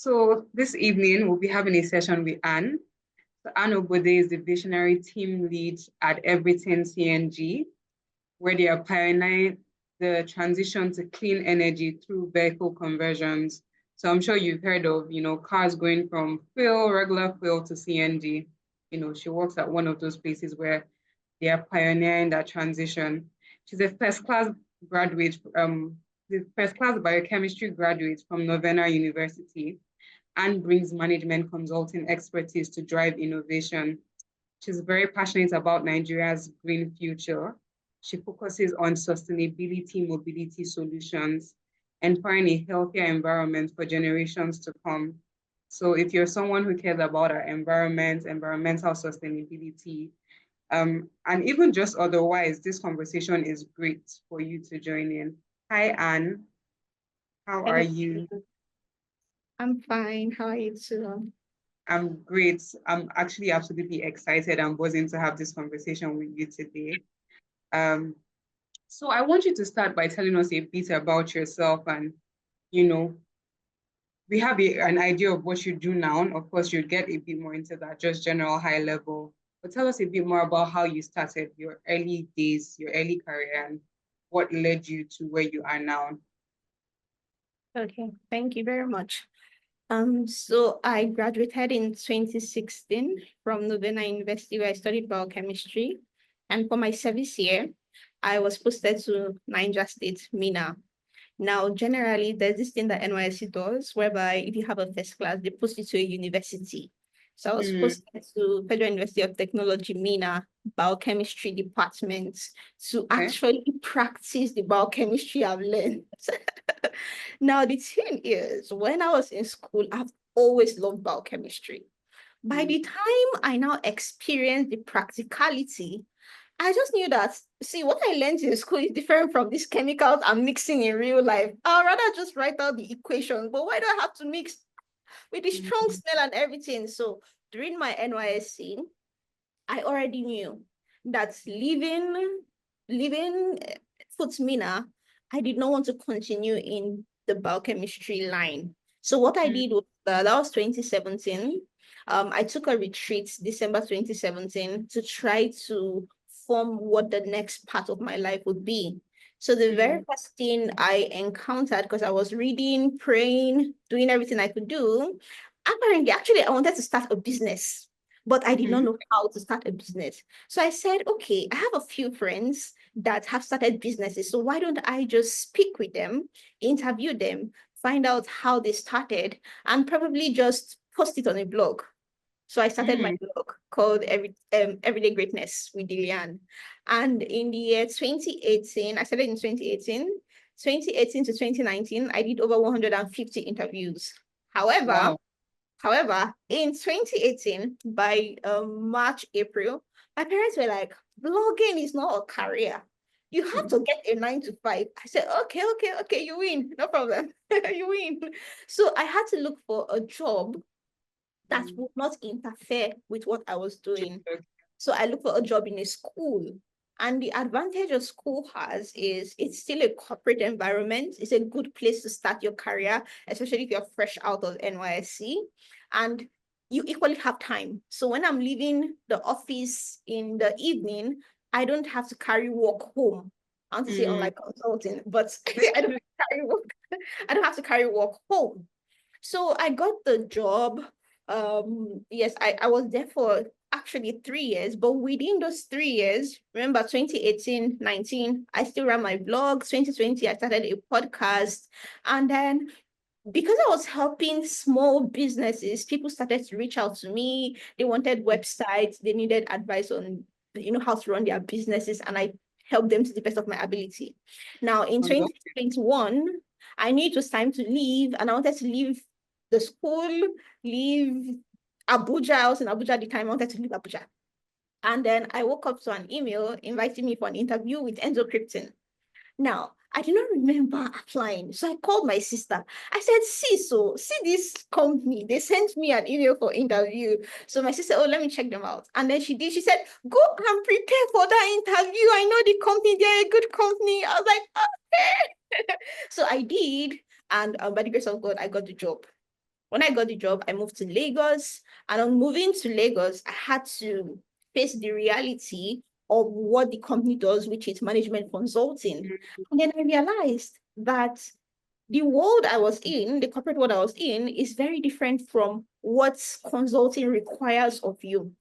So this evening, we'll be having a session with Anne. So Anne Obode is the visionary team lead at Everything CNG, where they are pioneering the transition to clean energy through vehicle conversions. So I'm sure you've heard of, cars going from regular fuel to CNG. She works at one of those places where they are pioneering that transition. She's a first-class graduate, the first-class biochemistry graduate from Novena University, and brings management consulting expertise to drive innovation. She's very passionate about Nigeria's green future. She focuses on sustainability mobility solutions, empowering a healthier environment for generations to come. So if you're someone who cares about our environment, environmental sustainability, and even just otherwise, this conversation is great for you to join in. Hi, Anne. How are Hello. you? I'm fine. How are you too? I'm great. I'm actually absolutely excited and buzzing to have this conversation with you today. Um, so I want you to start by telling us a bit about yourself and, you know, we have an idea of what you do now. Of course, you'll get a bit more into that, just general high level. But tell us a bit more about how you started your early days, your early career, and what led you to where you are now. Okay, thank you very much. So I graduated in 2016 from Novena University, where I studied biochemistry. And for my service year, I was posted to Niger State, Mina. Now, generally, there's this thing that NYSC does, whereby if you have a first class, they post you to a university. So I was posted to Federal University of Technology, Mina, biochemistry department, to actually practice the biochemistry I've learned. Now, the thing is, when I was in school, I've always loved biochemistry. By the time I now experienced the practicality, I just knew that, see, what I learned in school is different from these chemicals I'm mixing in real life. I'd rather just write out the equations, but why do I have to mix with the strong smell and everything? So during my NYSC, I already knew that leaving Futmina, I did not want to continue in the biochemistry line. So what I did was, that was 2017. I took a retreat December 2017 to try to form what the next part of my life would be. So the very first thing I encountered, because I was reading, praying, doing everything I could do, actually, I wanted to start a business, but I did not know how to start a business. So I said, okay, I have a few friends that have started businesses. So why don't I just speak with them, interview them, find out how they started, and probably just post it on a blog. So I started my blog called Everyday Greatness with Dilian. And in the year 2018, I started in 2018. 2018 to 2019, I did over 150 interviews. However, in 2018, by March, April, my parents were like, blogging is not a career. You have to get a 9 to 5. I said, okay, you win. No problem. You win. So I had to look for a job that would not interfere with what I was doing. So I looked for a job in a school. And the advantage a school has is it's still a corporate environment. It's a good place to start your career, especially if you're fresh out of NYSC. And you equally have time. So when I'm leaving the office in the evening, I don't have to carry work home. I want to say unlike consulting, but I don't have to carry work home. So I got the job. Yes, I was there for actually 3 years, but within those 3 years, remember 2018, 19, I still ran my blog. 2020, I started a podcast. And then because I was helping small businesses, people started to reach out to me. They wanted websites, they needed advice on, how to run their businesses, and I helped them to the best of my ability. Now, in 2021, I knew it was time to leave, and I wanted to leave the school, leave Abuja. I was in Abuja at the time. I wanted to leave Abuja. And then I woke up to an email inviting me for an interview with Enzo Krypton. Now, I do not remember applying. So I called my sister. I said, see this company. They sent me an email for interview. So my sister, let me check them out. And then she did. She said, go and prepare for that interview. I know the company. They're a good company. I was like, okay. So I did. And by the grace of God, I got the job. When I got the job, I moved to Lagos. And on moving to Lagos, I had to face the reality of what the company does, which is management consulting. And then I realized that the world I was in, the corporate world I was in, is very different from what consulting requires of you.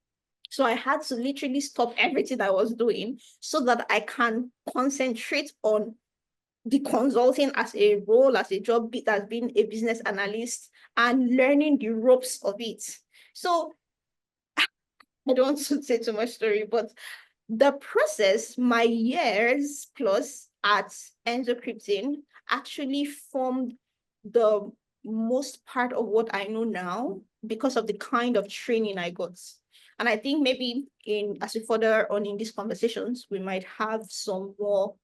So I had to literally stop everything I was doing so that I can concentrate on the consulting as a role, as a job, as being a business analyst and learning the ropes of it. So I don't want to say too much story, but the process, my years plus at Endzocrypting actually formed the most part of what I know now because of the kind of training I got. And I think maybe as we further on in these conversations, we might have some more,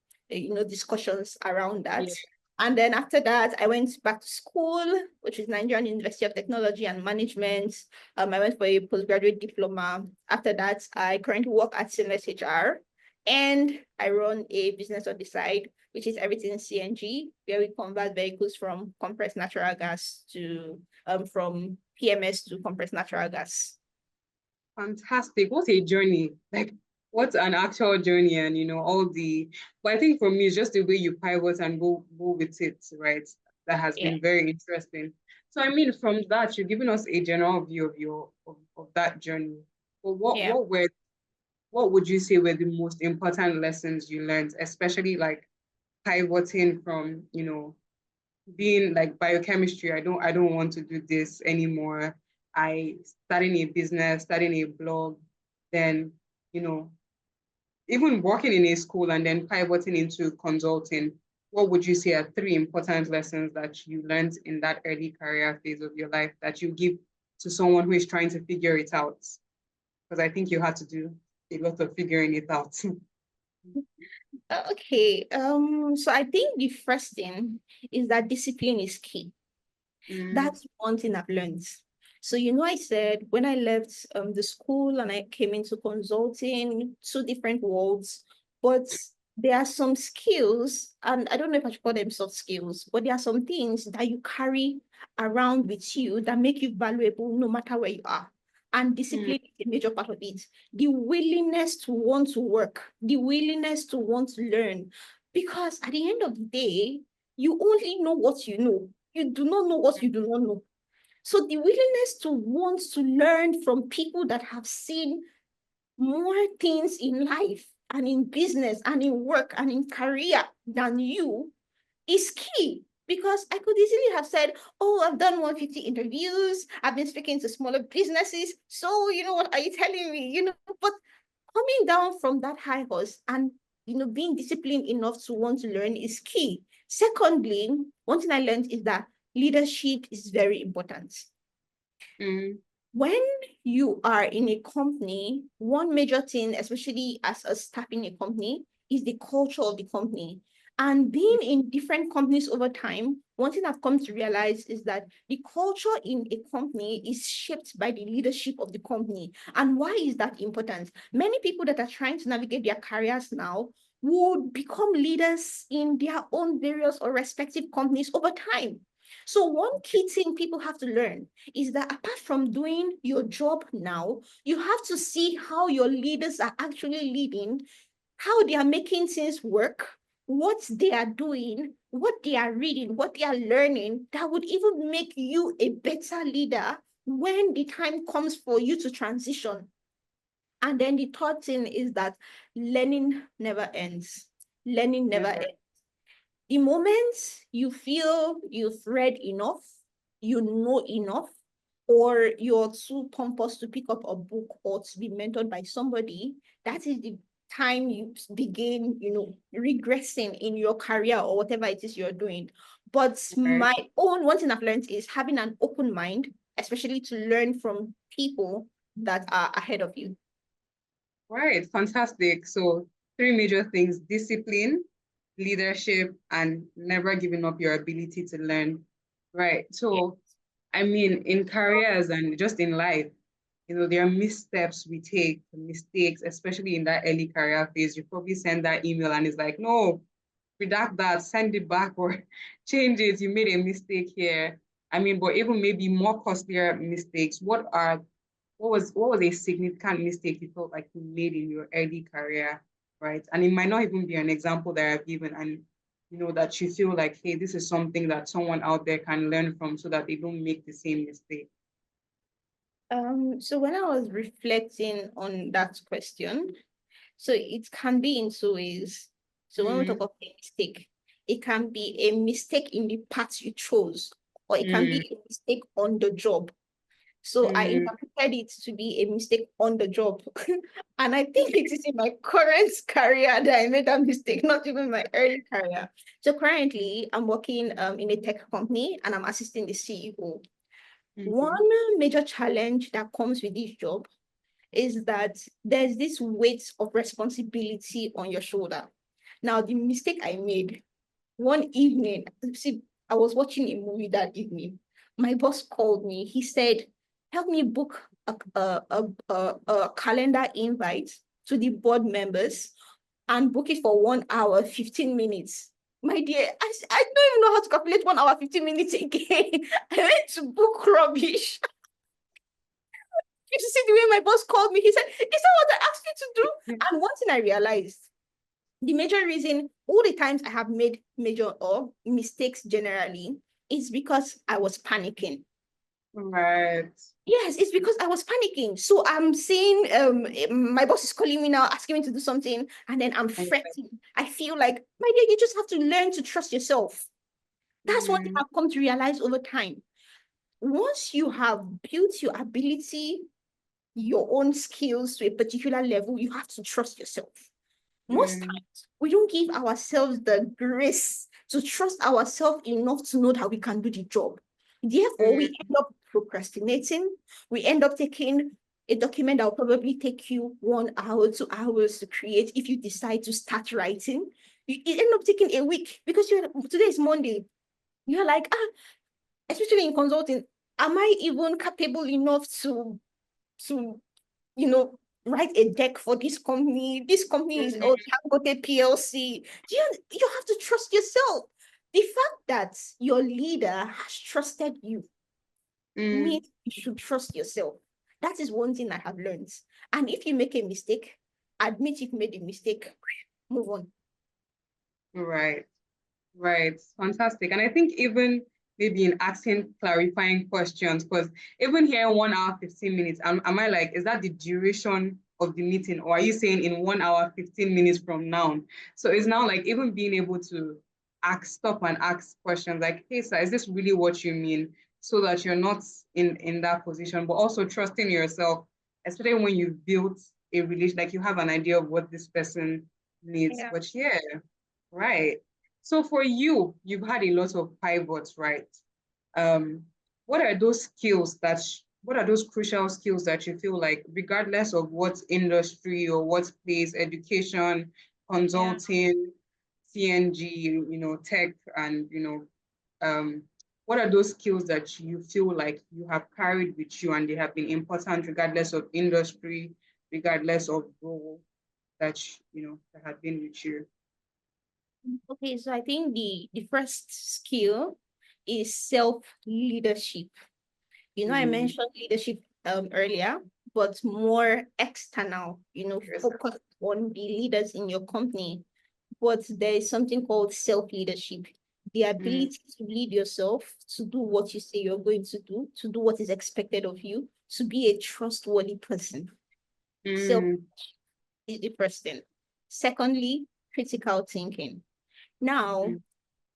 discussions around that. Yeah. And then after that, I went back to school, which is Nigerian University of Technology and Management. I went for a postgraduate diploma. After that, I currently work at Seamless HR, and I run a business on the side, which is Everything CNG, where we convert vehicles from compressed natural gas to from PMS to compressed natural gas. Fantastic. What a journey. Like, what an actual journey, and but I think for me, it's just the way you pivot and go with it, right? That has Yeah. been very interesting. So I mean, from that, you've given us a general view of that journey. But Yeah. what would you say were the most important lessons you learned, especially like pivoting from, being like biochemistry, I don't want to do this anymore. I starting a business, starting a blog, then, you know, even working in a school and then pivoting into consulting. What would you say are three important lessons that you learned in that early career phase of your life that you give to someone who is trying to figure it out? Because I think you had to do a lot of figuring it out. Okay. So I think the first thing is that discipline is key. That's one thing I've learned. So, I said when I left the school and I came into consulting, two different worlds, but there are some skills, and I don't know if I should call them soft skills, but there are some things that you carry around with you that make you valuable no matter where you are. And discipline is a major part of it. The willingness to want to work, the willingness to want to learn. Because at the end of the day, you only know what you know. You do not know what you do not know. So the willingness to want to learn from people that have seen more things in life and in business and in work and in career than you is key. Because I could easily have said, oh, I've done 150 interviews, I've been speaking to smaller businesses. So, what are you telling me? But coming down from that high horse and being disciplined enough to want to learn is key. Secondly, one thing I learned is that leadership is very important. When you are in a company, one major thing, especially as a staff in a company, is the culture of the company. And being in different companies over time, one thing I've come to realize is that the culture in a company is shaped by the leadership of the company. And why is that important? Many people that are trying to navigate their careers now would become leaders in their own various or respective companies over time. So one key thing people have to learn is that apart from doing your job now, you have to see how your leaders are actually leading, how they are making things work, what they are doing, what they are reading, what they are learning, that would even make you a better leader when the time comes for you to transition. And then the third thing is that learning never ends. Learning never ends. The moment you feel you've read enough, you know enough, or you're too pompous to pick up a book or to be mentored by somebody, that is the time you begin, regressing in your career or whatever it is you're doing. But one thing I've learned is having an open mind, especially to learn from people that are ahead of you. Right, fantastic. So three major things: discipline, leadership, and never giving up your ability to learn. Right. So, I mean, in careers and just in life, there are missteps we take, mistakes, especially in that early career phase. You probably send that email and it's like, no, redact that, send it back or change it. You made a mistake here. I mean, but even maybe more costlier mistakes, what was a significant mistake you felt like you made in your early career, right? And it might not even be an example that I've given, and that you feel like, hey, this is something that someone out there can learn from so that they don't make the same mistake. So when I was reflecting on that question, so it can be in two ways. So when we talk of a mistake, it can be a mistake in the path you chose, or it can be a mistake on the job. So I interpreted it to be a mistake on the job. And I think it is in my current career that I made that mistake, not even my early career. So currently I'm working in a tech company and I'm assisting the CEO. One major challenge that comes with this job is that there's this weight of responsibility on your shoulder. Now, the mistake I made one evening, see, I was watching a movie that evening. My boss called me. He said, help me book a calendar invite to the board members and book it for 1 hour, 15 minutes. My dear, I don't even know how to calculate 1 hour, 15 minutes again. I went to book rubbish. You see the way my boss called me, he said, is that what I asked you to do? And one thing I realized, the major reason all the times I have made major or mistakes generally is because I was panicking. Right. Yes, it's because I was panicking. So I'm saying, my boss is calling me now, asking me to do something, and then I'm fretting. I feel like, my dear, you just have to learn to trust yourself. That's one thing I've come to realize over time. Once you have built your ability, your own skills to a particular level, you have to trust yourself. Most times, we don't give ourselves the grace to trust ourselves enough to know that we can do the job. Therefore, we end up procrastinating. We end up taking a document that will probably take you 1 hour, 2 hours to create. If you decide to start writing, you end up taking a week because today is Monday. You're like, especially in consulting, am I even capable enough to write a deck for this company? This company is Dangote PLC. You have to trust yourself. The fact that your leader has trusted you means you should trust yourself. That is one thing I have learned. And if you make a mistake, admit you've made a mistake, move on. Right. Right. Fantastic. And I think even maybe in asking clarifying questions, because even here 1 hour, 15 minutes, am I like, is that the duration of the meeting? Or are you saying in 1 hour, 15 minutes from now? So it's now like even being able to stop and ask questions like, hey, sir, is this really what you mean? So that you're not in that position, but also trusting yourself, especially when you've built a relation, like you have an idea of what this person needs. Yeah. But yeah, right. So for you, you've had a lot of pivots, right? What are those skills what are those crucial skills that you feel like, regardless of what industry or what place, education, consulting, CNG, tech, and what are those skills that you feel like you have carried with you and they have been important regardless of industry, regardless of role that that have been with you? Okay, so I think the first skill is self-leadership. I mentioned leadership earlier, but more external, focus on the leaders in your company. But there is something called self-leadership, the ability to lead yourself, to do what you say you're going to do what is expected of you, to be a trustworthy person. Self is the first thing. Secondly, critical thinking. Now,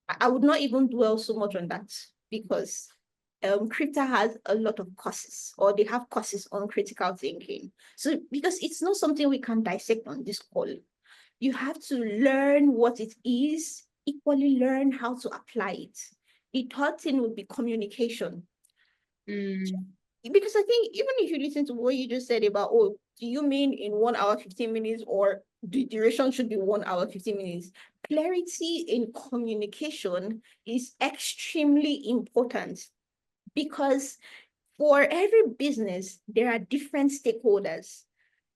I would not even dwell so much on that because Crypta has a lot of courses, or they have courses on critical thinking. So because it's not something we can dissect on this call, you have to learn what it is, equally learn how to apply it. The third thing would be communication. Because I think even if you listen to what you just said about, do you mean in 1 hour, 15 minutes, or the duration should be 1 hour, 15 minutes? Clarity in communication is extremely important because for every business, there are different stakeholders.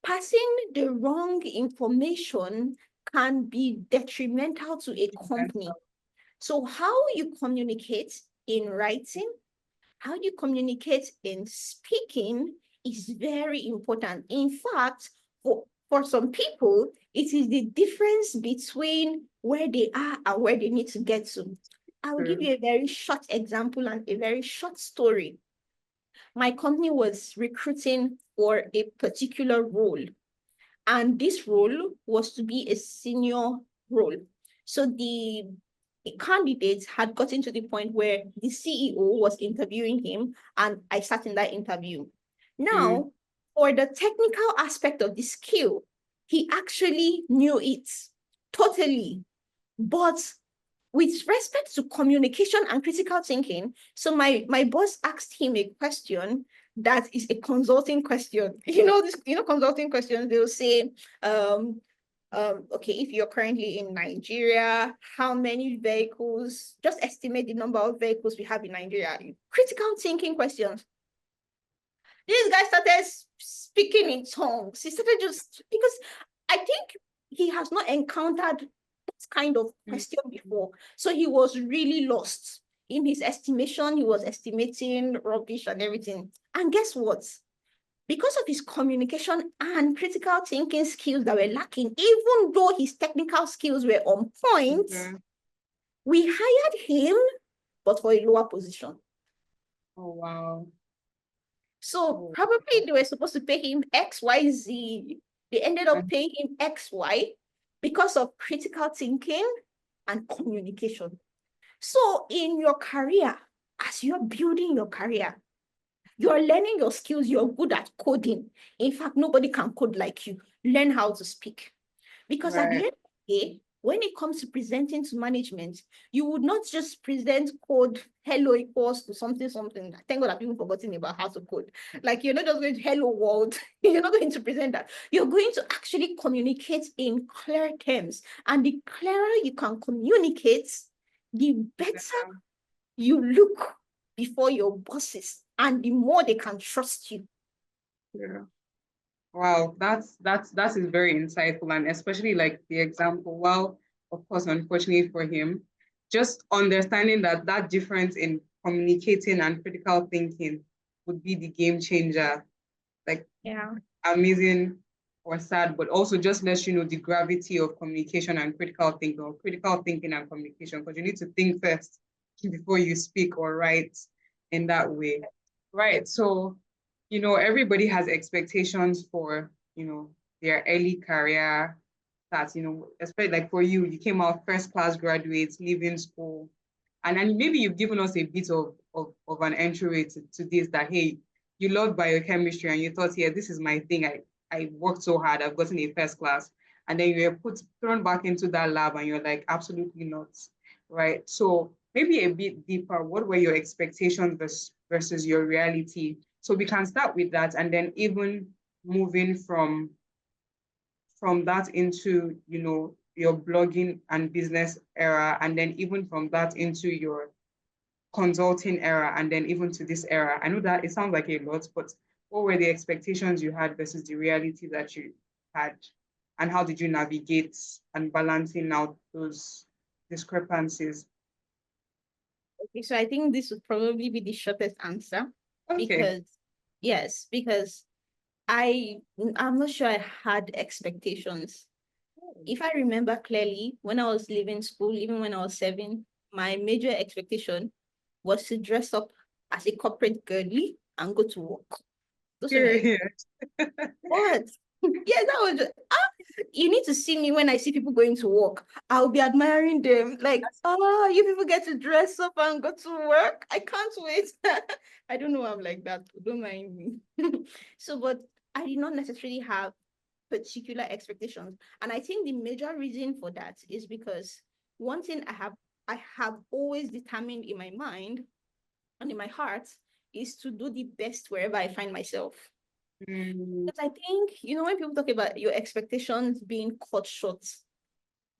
Passing the wrong information can be detrimental to a company. So how you communicate in writing, how you communicate in speaking is very important. In fact, for some people, it is the difference between where they are and where they need to get to. I will give you a very short example and a very short story. My company was recruiting for a particular role, and this role was to be a senior role. So the candidate had gotten to the point where the CEO was interviewing him, and I sat in that interview. Now, for the technical aspect of the skill, he actually knew it totally. But with respect to communication and critical thinking, so my boss asked him a question that is a consulting question. Consulting questions, they'll say, okay, if you're currently in Nigeria, how many vehicles, just estimate the number of vehicles we have in Nigeria. Critical thinking questions. This guy started speaking in tongues. He started just, because I think he has not encountered that kind of question before. So he was really lost. In his estimation, he was estimating rubbish and everything. And guess what? Because of his communication and critical thinking skills that were lacking, even though his technical skills were on point, we hired him, but for a lower position. Oh, wow. So probably they were supposed to pay him X, Y, Z. They ended up paying him X, Y because of critical thinking and communication. So in your career, as you're building your career, you're learning your skills, you're good at coding. In fact, nobody can code like you. Learn how to speak. Because at the end of the day, when it comes to presenting to management, you would not just present code, hello equals to something, something. Thank God I've even forgotten about how to code. Like, you're not just going to hello world. You're not going to present that. You're going to actually communicate in clear terms. And the clearer you can communicate, the better you look before your bosses, and the more they can trust you. Yeah. Wow, that is very insightful, and especially like the example. Well, of course, unfortunately for him, just understanding that difference in communicating and critical thinking would be the game changer. Like, amazing or sad, but also just lets you know the gravity of communication and critical thinking, or critical thinking and communication, because you need to think first before you speak or write in that way. Right. So, everybody has expectations for, their early career. That's, especially like for you, you came out first class graduates, leaving school. And then maybe you've given us a bit of an entry to this, that, hey, you love biochemistry and you thought, yeah, this is my thing. I worked so hard, I've gotten a first class. And then you're thrown back into that lab and you're like, absolutely not. Right. So maybe a bit deeper, what were your expectations versus your reality? So we can start with that, and then even moving from that into, your blogging and business era, and then even from that into your consulting era, and then even to this era. I know that it sounds like a lot, but what were the expectations you had versus the reality that you had? And how did you navigate and balancing out those discrepancies? Okay, so I think this would probably be the shortest answer. Okay. Because I'm not sure I had expectations. If I remember clearly, when I was leaving school, even when I was 7, my major expectation was to dress up as a corporate girly and go to work. Those were my what? Yeah, that was just, you need to see me when I see people going to work. I'll be admiring them. Like, you people get to dress up and go to work. I can't wait. I don't know, I'm like that. Don't mind me. So, but I did not necessarily have particular expectations. And I think the major reason for that is because one thing I have always determined in my mind and in my heart is to do the best wherever I find myself. Because I think, when people talk about your expectations being cut short,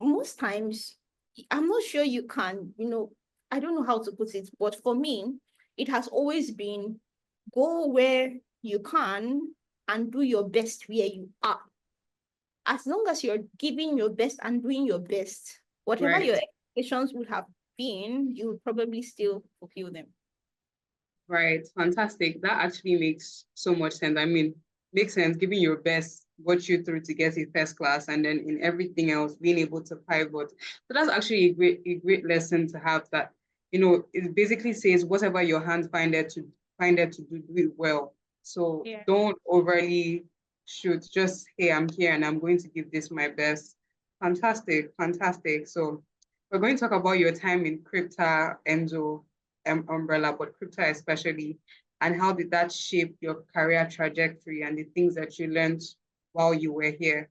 most times, I'm not sure you can, I don't know how to put it, but for me, it has always been go where you can and do your best where you are. As long as you're giving your best and doing your best, whatever your expectations would have been, you would probably still fulfill them. Right, fantastic. That actually makes so much sense. I mean, makes sense. Giving your best got you through to get a first class, and then in everything else, being able to pivot. So that's actually a great lesson to have. That it basically says whatever your hands find it to do it well. So Yeah. don't overly shoot. Just hey, I'm here and I'm going to give this my best. Fantastic, fantastic. So we're going to talk about your time in crypto, Enzo umbrella, but crypto especially, and how did that shape your career trajectory and the things that you learned while you were here?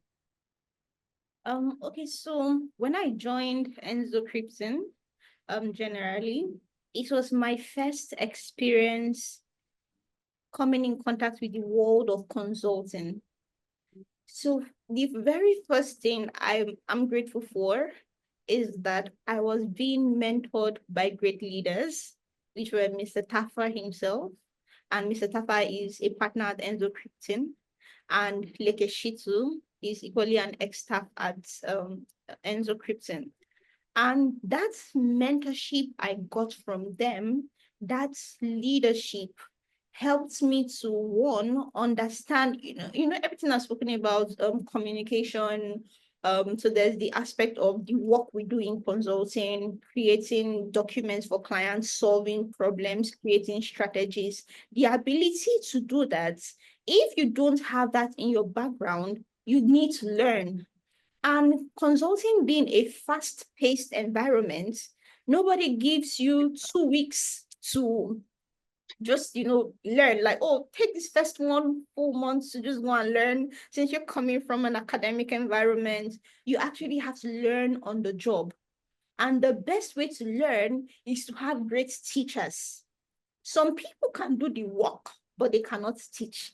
Okay, so when I joined Enzo Crypton, generally, it was my first experience coming in contact with the world of consulting. So the very first thing I'm grateful for is that I was being mentored by great leaders, which were Mr. Taffa himself. And Mr. Taffa is a partner at Enzo Crypton. And Leke Shitu is equally an ex-staff at Enzo Crypton. And that mentorship I got from them, that leadership helped me to one understand, everything I've spoken about, communication. So there's the aspect of the work we do in consulting, creating documents for clients, solving problems, creating strategies. The ability to do that, if you don't have that in your background, you need to learn. And consulting being a fast-paced environment, nobody gives you 2 weeks to just learn, like, oh, take this first 1 full month to just go and learn. Since you're coming from an academic environment, you actually have to learn on the job. And the best way to learn is to have great teachers. Some people can do the work, but they cannot teach.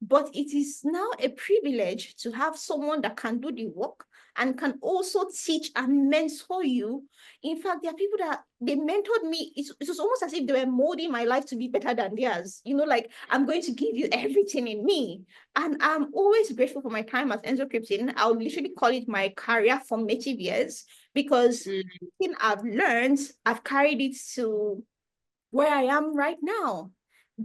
But it is now a privilege to have someone that can do the work and can also teach and mentor you. In fact, there are people that they mentored me. It was almost as if they were molding my life to be better than theirs. Like, I'm going to give you everything in me. And I'm always grateful for my time at Enzo Crypton. I'll literally call it my career formative years, because thing I've learned, I've carried it to where I am right now.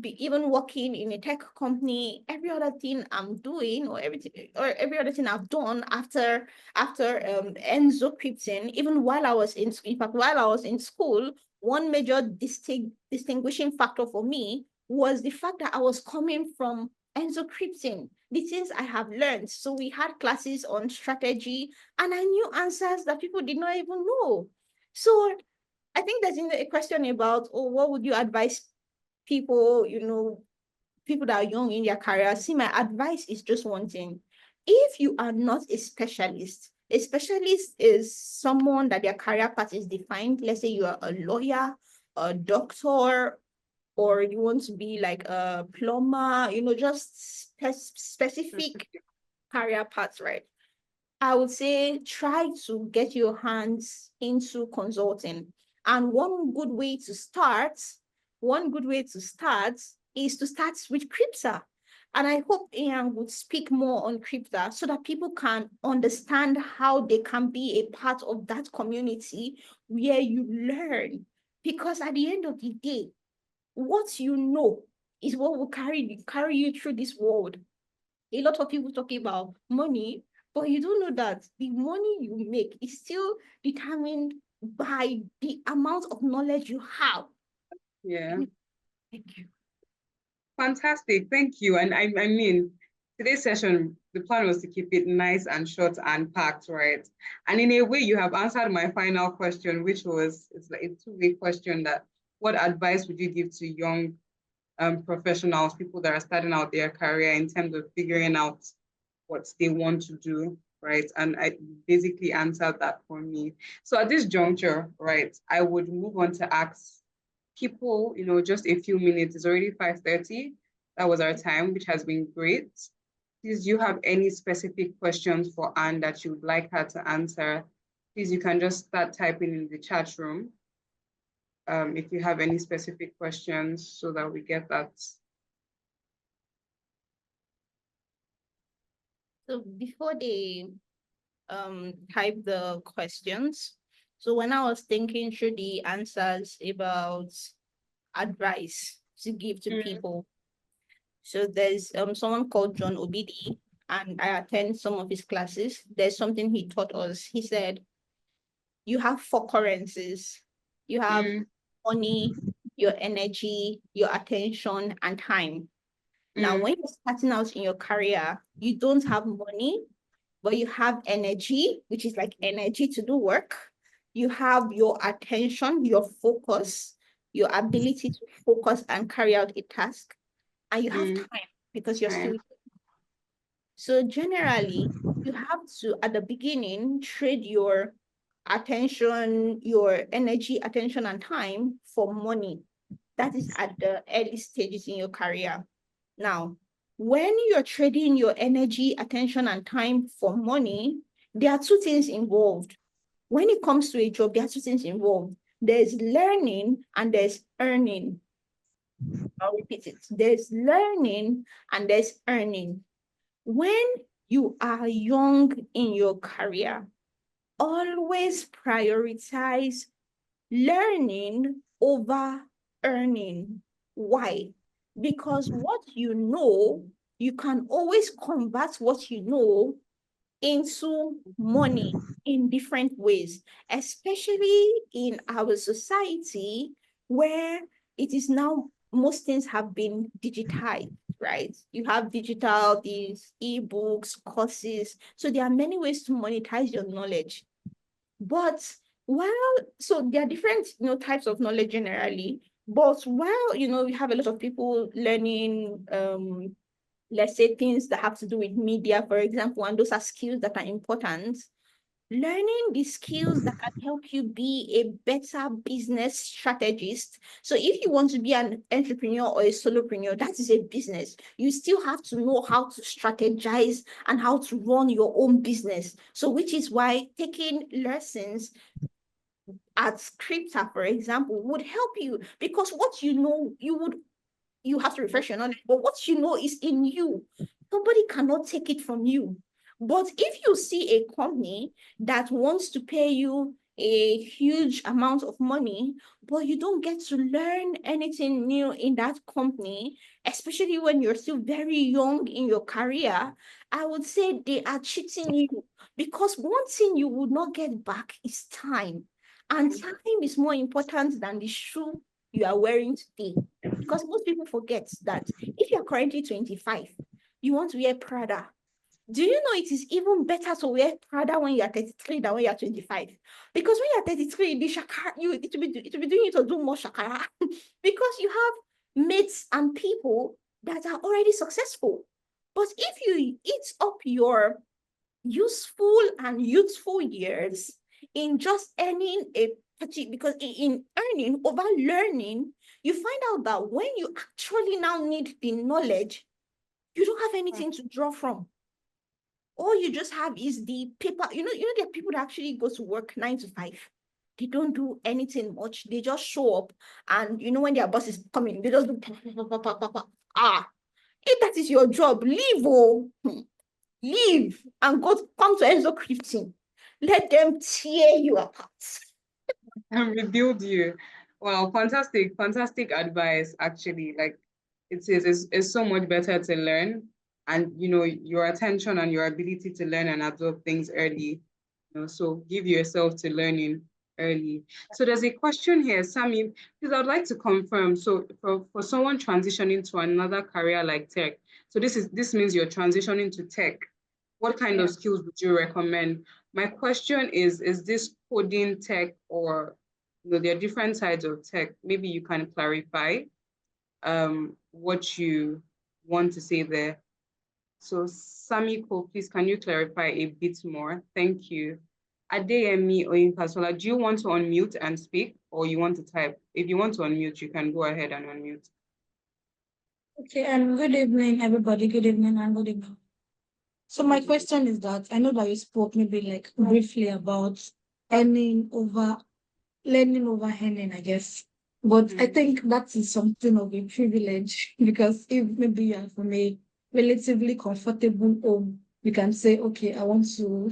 Even working in a tech company, every other thing I'm doing, or every other thing I've done after Enzo Crypton, even while I was in fact, while I was in school, one major distinguishing factor for me was the fact that I was coming from Enzo Crypton, the things I have learned. So we had classes on strategy, and I knew answers that people did not even know. So I think there's a question about, oh, what would you advise people, people that are young in their career? See, my advice is just one thing. If you are not a specialist is someone that their career path is defined. Let's say you are a lawyer, a doctor, or you want to be like a plumber, just specific career paths, right? I would say try to get your hands into consulting. And one good way to start is to start with crypto. And I hope Ian would speak more on crypto so that people can understand how they can be a part of that community where you learn. Because at the end of the day, what you know is what will carry you through this world. A lot of people talk about money, but you don't know that the money you make is still determined by the amount of knowledge you have. Yeah. Thank you. Fantastic. Thank you. And I mean, today's session, the plan was to keep it nice and short and packed, right? And in a way, you have answered my final question, which was, it's like a two-way question, that what advice would you give to young professionals, people that are starting out their career, in terms of figuring out what they want to do, right? And I basically answered that for me. So at this juncture, right, I would move on to ask people, just a few minutes. It's already 5:30. That was our time, which has been great. Please, do you have any specific questions for Anne that you would like her to answer? Please, you can just start typing in the chat room if you have any specific questions so that we get that. So before they type the questions, so when I was thinking through the answers about advice, to give to Mm. people. So there's someone called John Obede, and I attend some of his classes. There's something he taught us. He said, you have 4 currencies. You have money, your energy, your attention, and time. Now, when you're starting out in your career, you don't have money, but you have energy, which is like energy to do work. You have your attention, your focus, your ability to focus and carry out a task. And you have time because you're still. So generally, you have to, at the beginning, trade your attention, your energy, attention, and time for money. That is at the early stages in your career. Now, when you're trading your energy, attention, and time for money, there are 2 things involved. When it comes to a job, there are 2 things involved. There's learning and there's earning. I'll repeat it. There's learning and there's earning. When you are young in your career, always prioritize learning over earning. Why? Because what you know, you can always convert what you know into money in different ways, especially in our society where it is now most things have been digitized, right? You have digital, these ebooks, courses. So there are many ways to monetize your knowledge. But so there are different, types of knowledge generally. But while, we have a lot of people learning, let's say things that have to do with media, for example, and those are skills that are important. Learning the skills that can help you be a better business strategist. So if you want to be an entrepreneur or a solopreneur, that is a business. You still have to know how to strategize and how to run your own business. So which is why taking lessons at Scripta, for example, would help you, because what you know, you have to refresh your knowledge, but what you know is in you. Somebody cannot take it from you. But if you see a company that wants to pay you a huge amount of money, but you don't get to learn anything new in that company, especially when you're still very young in your career, I would say they are cheating you, because one thing you would not get back is time. And time is more important than the shoe you are wearing today. Because most people forget that if you're currently 25, you want to wear Prada. Do you know it is even better to wear Prada when you're 33 than when you're 25? Because when you're 33, the shakara, it will be doing you to do more shakara because you have mates and people that are already successful. But if you eat up your useful and youthful years in just earning because in earning over learning, you find out that when you actually now need the knowledge, you don't have anything to draw from. All you just have is the paper. There are people that actually go to work 9 to 5. They don't do anything much. They just show up, and when their boss is coming, they just do if that is your job, leave. Leave and come to Enzo Crypting. Let them tear you apart. And rebuild you. Wow, fantastic advice, actually. Like it's so much better to learn, and your attention and your ability to learn and absorb things early. So give yourself to learning early. So there's a question here, Sammy, because I'd like to confirm. So for someone transitioning to another career like tech, so this means you're transitioning to tech. What kind of skills would you recommend? My question is this coding tech, or there are different sides of tech? Maybe you can clarify what you want to say there. So Sami Ko, please, can you clarify a bit more? Thank you. Adeyemi Oyinkasola, do you want to unmute and speak, or you want to type? If you want to unmute, you can go ahead and unmute. Okay, and good evening, everybody. Good evening and good evening. So my question is that I know that you spoke maybe like briefly about learning over earning, I guess. But I think that is something of a privilege because if maybe you are from a relatively comfortable home, you can say, okay, I want to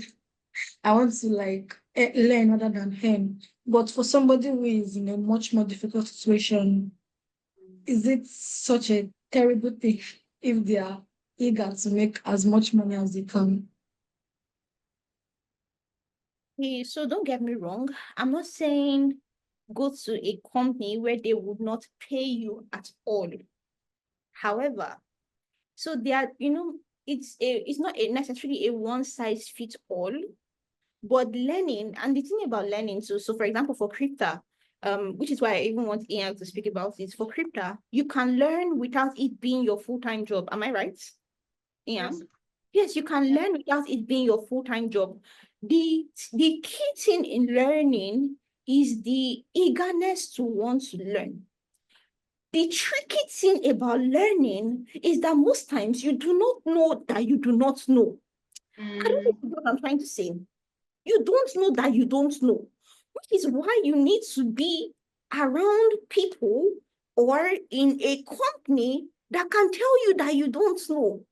like learn other than earn. But for somebody who is in a much more difficult situation, is it such a terrible thing if they are eager to make as much money as they can? Okay, so don't get me wrong. I'm not saying go to a company where they would not pay you at all. However, so they are, it's not necessarily a one size fits all, but learning, and the thing about learning too, so for example, for crypto, which is why I even want Ian to speak about it. For crypto, you can learn without it being your full-time job. Am I right, Ian? Yes. Yes, you can learn without it being your full-time job. The key thing in learning is the eagerness to want to learn. The tricky thing about learning is that most times you do not know that you do not know. I don't know what I'm trying to say. You don't know that you don't know, which is why you need to be around people or in a company that can tell you that you don't know.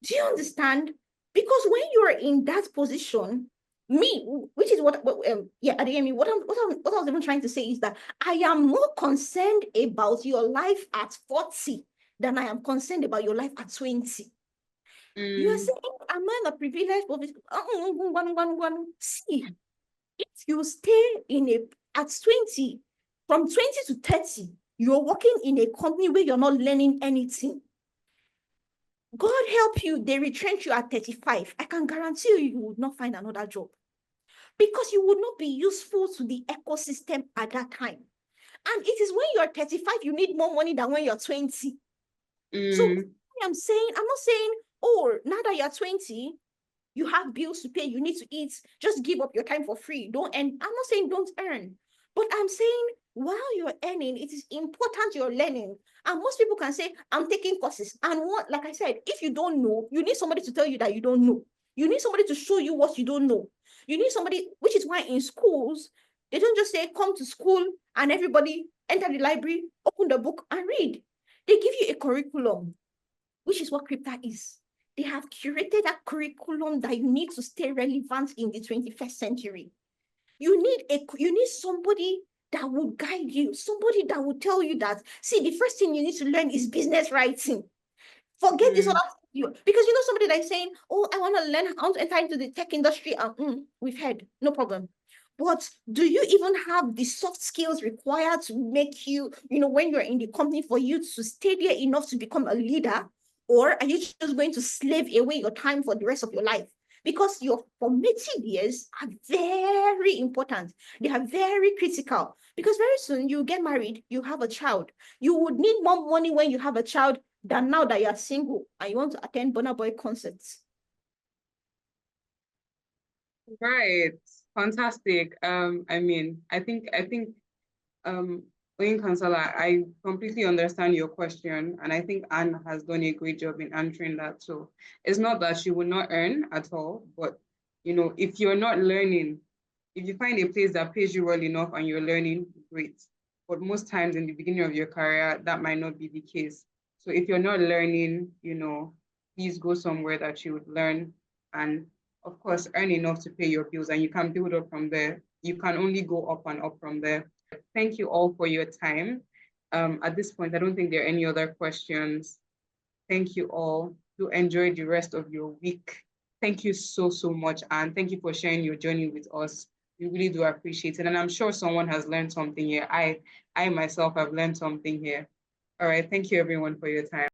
Do you understand? Because when you're in that position, which is Adeyemi, what I was even trying to say is that I am more concerned about your life at 40 than I am concerned about your life at 20. You are saying, am I a privileged position? See, if you stay at 20, from 20 to 30, you're working in a company where you're not learning anything. God help you, they retrench you at 35. I can guarantee you would not find another job because you would not be useful to the ecosystem at that time. And it is when you're 35, you need more money than when you're 20. So I'm not saying, oh, now that you're 20, you have bills to pay, you need to eat, just give up your time for free. Don't earn. I'm not saying don't earn, but I'm saying while you're earning, it is important you're learning. And most people can say, I'm taking courses. And like I said, if you don't know, you need somebody to tell you that you don't know. You need somebody to show you what you don't know. You need somebody, which is why in schools, they don't just say, come to school and everybody enter the library, open the book and read. They give you a curriculum, which is what crypto is. They have curated a curriculum that you need to stay relevant in the 21st century. You need somebody that will guide you, somebody that will tell you that, see, the first thing you need to learn is business writing. Forget this other thing, because somebody that's saying, oh, I want to enter into the tech industry. We've heard, no problem. But do you even have the soft skills required to make you, when you're in the company, for you to stay there enough to become a leader? Or are you just going to slave away your time for the rest of your life? Because your formative years are very important. They are very critical. Because very soon you get married, you have a child. You would need more money when you have a child than now that you're single and you want to attend Burna Boy concerts. Right. Fantastic. I think Oyin Kansala, I completely understand your question, and I think Anne has done a great job in answering that. So it's not that she will not earn at all, but if you're not learning, if you find a place that pays you well enough and you're learning, great. But most times in the beginning of your career, that might not be the case. So if you're not learning, please go somewhere that you would learn and of course earn enough to pay your bills, and you can build up from there. You can only go up and up from there. Thank you all for your time. At this point, I don't think there are any other questions. Thank you all. Do enjoy the rest of your week. Thank you so, so much. And thank you for sharing your journey with us. We really do appreciate it. And I'm sure someone has learned something here. I myself have learned something here. All right. Thank you everyone for your time.